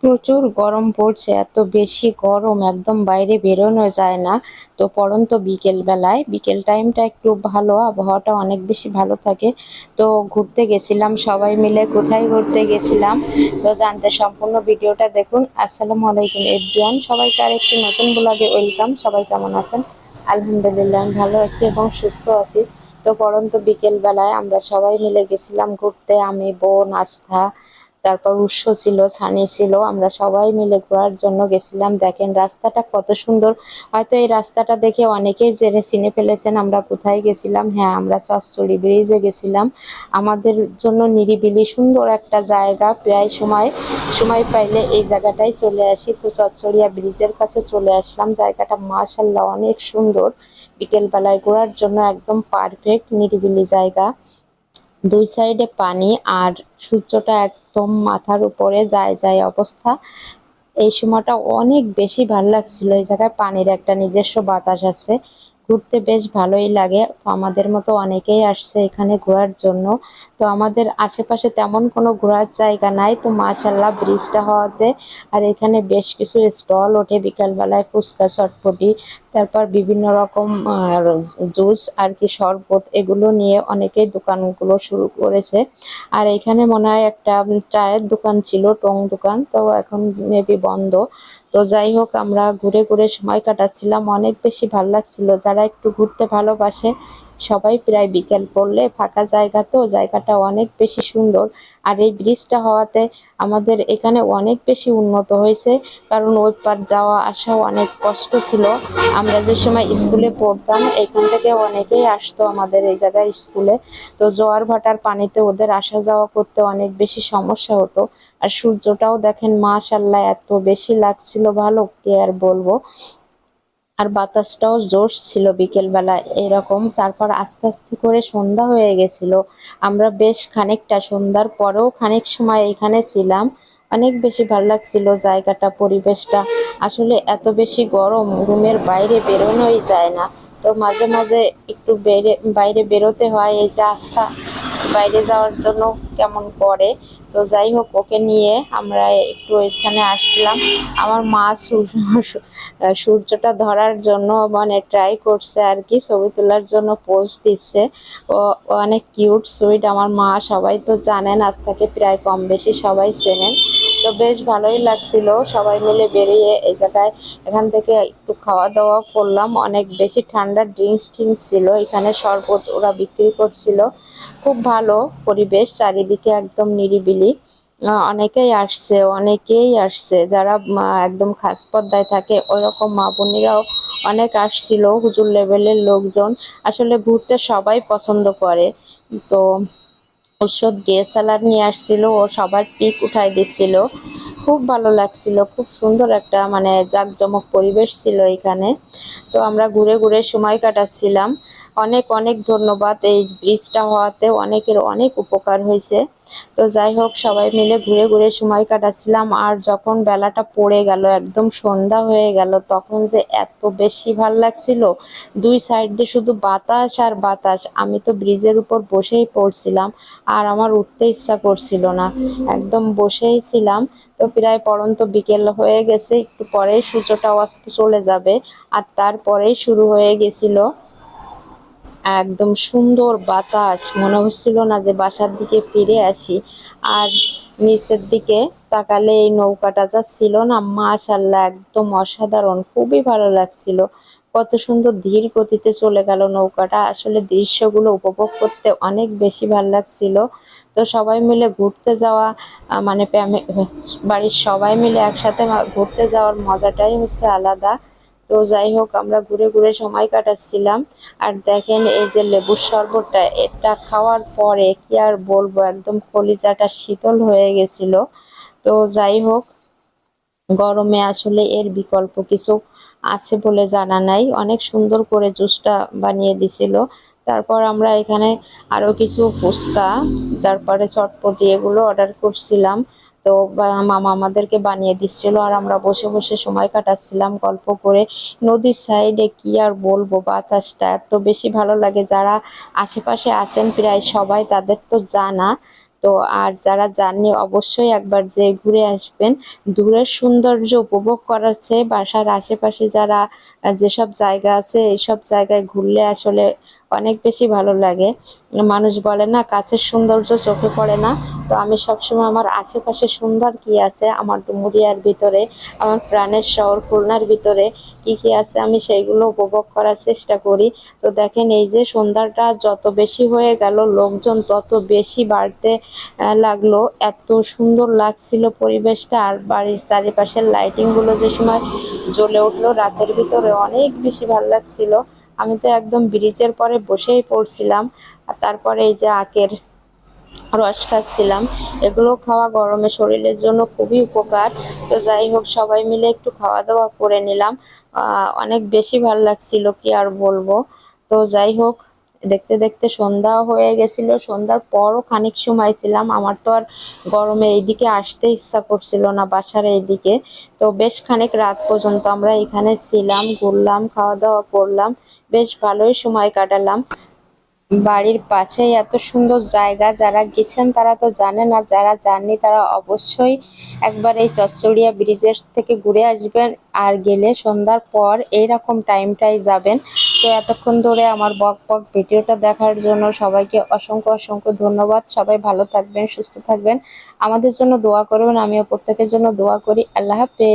প্রচুর গরম পড়ছে, এত বেশি গরম একদম বাইরে বেরোনো যায় না। তো পড়ন্ত বিকেল বেলায়, বিকেল টাইমটা একটু ভালো, আবহাওয়াটা অনেক বেশি ভালো থাকে। তো ঘুরতে গেছিলাম সবাই মিলে। কোথায় ঘুরতে গেছিলাম তো জানতে সম্পূর্ণ ভিডিওটা দেখুন। আসসালামু আলাইকুম এভরিওয়ান, সবাইকে আরেকটি নতুন ব্লগে ওয়েলকাম। সবাই কেমন আছেন? আলহামদুলিল্লাহ আমি ভালো আছি এবং সুস্থ আছি। তো পড়ন্ত বিকেল বেলায় আমরা সবাই মিলে গেছিলাম ঘুরতে। আমি, বোন, আস্থা, তারপর উৎস ছিল, সানি ছিল, আমরা সবাই মিলে ঘোরার জন্য গেছিলাম। দেখেন রাস্তাটা কত সুন্দর। হয়তো এই রাস্তাটা দেখে অনেকেই জেনে চিনে ফেলেছেন আমরা কোথায় গেছিলাম। হ্যাঁ, আমরা চচ্চড়ি ব্রিজে গেছিলাম। আমাদের জন্য নিরিবিলি সুন্দর একটা জায়গা। প্রায় সময় পাইলে এই জায়গাটায় চলে আসি। তো চচ্চড়িয়া ব্রিজের কাছে চলে আসলাম। জায়গাটা মাশাআল্লাহ অনেক সুন্দর। বিকেল বেলায় ঘোরার জন্য একদম পারফেক্ট নিরিবিলি জায়গা। দুই সাইডে পানি, আর সূর্যটা একদম মাথার উপরে যায় যায় অবস্থা। এই সময়টা অনেক বেশি ভালো লাগছিল। এই জায়গায় পানির একটা নিজস্ব বাতাস আছে, ঘুরতে বেশ ভালোই লাগে। তো আমাদের মতো অনেকেই আসছে এখানে ঘোরার জন্য। তো আমাদের আশেপাশে তেমন কোনো ঘোরার জায়গা নাই, তো মাশাল্লাহ ব্রিজটা হওয়াতে আর এখানে বেশ কিছু স্টল ওঠে বিকালবেলায়, ফুচকা, চটপটি, তারপর বিভিন্ন রকম জুস আর কি, শরবত, এগুলো নিয়ে অনেকেই দোকানগুলো শুরু করেছে। আর এখানে মনে হয় একটা চায়ের দোকান ছিল, টং দোকান, তো এখন মেবি বন্ধ। তো যাই হোক, আমরা ঘুরে ঘুরে সময় কাটাচ্ছিলাম, অনেক বেশি ভালো লাগছিল। যারা একটু ঘুরতে ভালোবাসে সবাই প্রায় বিকেল পড়লে ফাঁকা জায়গা, তো জায়গাটা অনেক বেশি সুন্দর। আর এই ব্রিজটা হওয়াতে আমাদের এখানে অনেক বেশি উন্নত হয়েছে, কারণ ওই পার যাওয়া আসাও অনেক কষ্ট ছিল। আমরা যে সময় স্কুলে পড়তাম এখান থেকে অনেকেই আসতো আমাদের এই জায়গায় স্কুলে। তো জোয়ার ভাটার পানিতে ওদের আসা যাওয়া করতে অনেক বেশি সমস্যা হতো। আর সূর্যটাও দেখেন মাশাআল্লাহ এত বেশি লাগছিল, ভালো কি আর বলবো। আর বাতাসটাও জোশ ছিল বিকেল বেলা এরকম। তারপর আস্তে আস্তে করে সন্ধ্যা হয়ে গেছিল। আমরা বেশ খানিকটা সন্ধ্যার পরেও খানিক সময় এখানে ছিলাম। অনেক বেশি ভালো লাগছিল জায়গাটা, পরিবেশটা। আসলে এত বেশি গরম, রুমের বাইরে বেরোনোই যায় না। তো মাঝে মাঝে একটু বাইরে বেরোতে হয়। এই যে আস্থা বাইরে যাওয়ার জন্য কেমন করে। তো যাই হোক, ওকে নিয়ে আমরা একটু এখানে আসলাম। আমার মা সূর্যটা ধরার জন্য মানে ট্রাই করছে আর কি, ছবি তোলার জন্য পোজ দিচ্ছে। ও অনেক কিউট সুইট আমার মা। সবাই তো জানেন, আজ থেকে প্রায় কম বেশি সবাই চেনেন। তো বেশ ভালোই লাগছিল সবাই মিলে বেরিয়ে এই জায়গায়। এখান থেকে একটু খাওয়া দাওয়া করলাম। অনেক বেশি ঠান্ডা ড্রিঙ্কস টিঙ্কস ছিল এখানে, শরবত ওরা বিক্রি করছিল। খুব ভালো পরিবেশ, চারিদিকে একদম নিরিবিলি। অনেকেই আসছে যারা একদম খাস পর্দায় থাকে ওইরকম মা বোনেরাও অনেক আসছিল, হুজুর লেভেলের লোকজন। আসলে ঘুরতে সবাই পছন্দ করে। তো ওষুধ ডিএসএলআর নিয়ে আসছিল, ও সবার পিক উঠাই দিচ্ছিল। খুব ভালো লাগছিল, খুব সুন্দর একটা মানে জাঁকজমক পরিবেশ ছিল এখানে। তো আমরা ঘুরে ঘুরে সময় কাটাচ্ছিলাম। অনেক অনেক ধন্যবাদ, এই ব্রিজটা হওয়াতে অনেকের অনেক উপকার হয়েছে। তো যাই হোক, সবাই মিলে ঘুরে ঘুরে সময় কাটাচ্ছিলাম। আর যখন বেলাটা পড়ে গেল, একদম সন্ধ্যা হয়ে গেল, তখন যে এত বেশি ভাল লাগছিল। দুই সাইড দিয়ে শুধু বাতাস আর বাতাস। আমি তো ব্রিজের উপর বসেই পড়ছিলাম, আর আমার উঠতে ইচ্ছা করছিল না, একদম বসেই ছিলাম। তো প্রায় পড়ন্ত বিকেল হয়ে গেছে, একটু পরেই সূর্যটা অস্ত চলে যাবে। আর তারপরেই শুরু হয়ে গেছিল একদম সুন্দর বাতাস, মনে হচ্ছিল না যে বাসার দিকে ফিরে আসি। আর নিচের দিকে তাকালে এই নৌকাটা যা ছিল না, মাশাআল্লাহ একদম অসাধারণ, খুবই ভালো লাগছিল। কত সুন্দর ধীর গতিতে চলে গেল নৌকাটা। আসলে দৃশ্যগুলো উপভোগ করতে অনেক বেশি ভালো লাগছিল। তো সবাই মিলে ঘুরতে যাওয়া, মানে বাড়ির সবাই মিলে একসাথে ঘুরতে যাওয়ার মজাটাই হচ্ছে আলাদা। তো যাই হোক, আমরা ঘুরে ঘুরে সময় কাটাচ্ছিলাম। আর দেখেন এই যে লেবুর শরবতটা, এটা খাওয়ার পরে কি আর বলবো, একদম কলিজাটা শীতল হয়ে গেছিল। তো যাই হোক, গরমে আসলে এর বিকল্প কিছু আছে বলে জানা নাই। অনেক সুন্দর করে জুসটা বানিয়ে দিছিল। তারপর আমরা এখানে আরো কিছু ফুচকা, তারপরে চটপটি, এগুলো অর্ডার করছিলাম। তো মামা আমাদেরকে বানিয়ে দিচ্ছিল, আর আমরা বসে বসে সময় কাটাচ্ছিলাম গল্প করে। নদীর সাইডে কি আর বলবো, বাতাসটা এত বেশি ভালো লাগে। যারা আশেপাশে আছেন প্রায় সবাই, তাদের তো জানা। তো আর যারা যাননি অবশ্যই একবার যেয়ে ঘুরে আসবেন। দূরের সৌন্দর্য উপভোগ করার চেয়ে বাসার আশেপাশে যারা যেসব জায়গা আছে এইসব জায়গায় ঘুরলে আসলে অনেক বেশি ভালো লাগে। মানুষ বলে না কাছের সৌন্দর্য চোখে পড়ে না। তো আমি সবসময় আমার আশেপাশে সুন্দর কি আছে আমার ডুমুরিয়ার ভিতরে, আমার প্রাণের শহর খুলনার ভিতরে কি কি আছে আমি সেইগুলো উপভোগ করার চেষ্টা করি। তো দেখেন এই যে সন্ধ্যাটা যত বেশি হয়ে গেল লোকজন তত বেশি বাড়তে লাগলো। এত সুন্দর লাগছিল পরিবেশটা, আর বাড়ির চারিপাশের লাইটিং গুলো যে সময় জ্বলে উঠলো রাতের ভিতরে অনেক বেশি ভালো লাগছিল। আমি তো একদম ব্রিজের পরে বসেই পড়ছিলাম। আর তারপরে এই যে আখের রস খাচ্ছিলাম। এগুলো খাওয়া গরমে শরীরের জন্য খুবই উপকার। তো যাই হোক সবাই মিলে একটু খাওয়া দাওয়া করে নিলাম। অনেক বেশি ভালো লাগছিল কি আর বলবো। তো যাই হোক দেখতে দেখতে সন্ধ্যা হয়ে গেছিল, সন্ধ্যার পরও খানিক সময় ছিলাম। আমার তো আর গরমে এইদিকে আসতে ইচ্ছা করছিল না বাসার এইদিকে। তো বেশ খানিক রাত পর্যন্ত আমরা এখানে ছিলাম, ঘুরলাম, খাওয়া দাওয়া করলাম, বেশ ভালোই সময় কাটালাম। বাড়ির পাশেই এত সুন্দর জায়গা, যারা গেছেন তারা তো জানেন, আর যারা যাননি তারা অবশ্যই একবার এই চচ্চড়িয়া ব্রিজের থেকে ঘুরে আসবেন। আর গেলে সন্ধ্যার পর এইরকম টাইমটাই যাবেন। তো এতক্ষণ ধরে আমার বক বক ভিডিওটা দেখার জন্য সবাইকে অসংখ্য অসংখ্য ধন্যবাদ। সবাই ভালো থাকবেন, সুস্থ থাকবেন, আমাদের জন্য দোয়া করবেন। আমিও প্রত্যেকের জন্য দোয়া করি। আল্লাহ হাফেজ।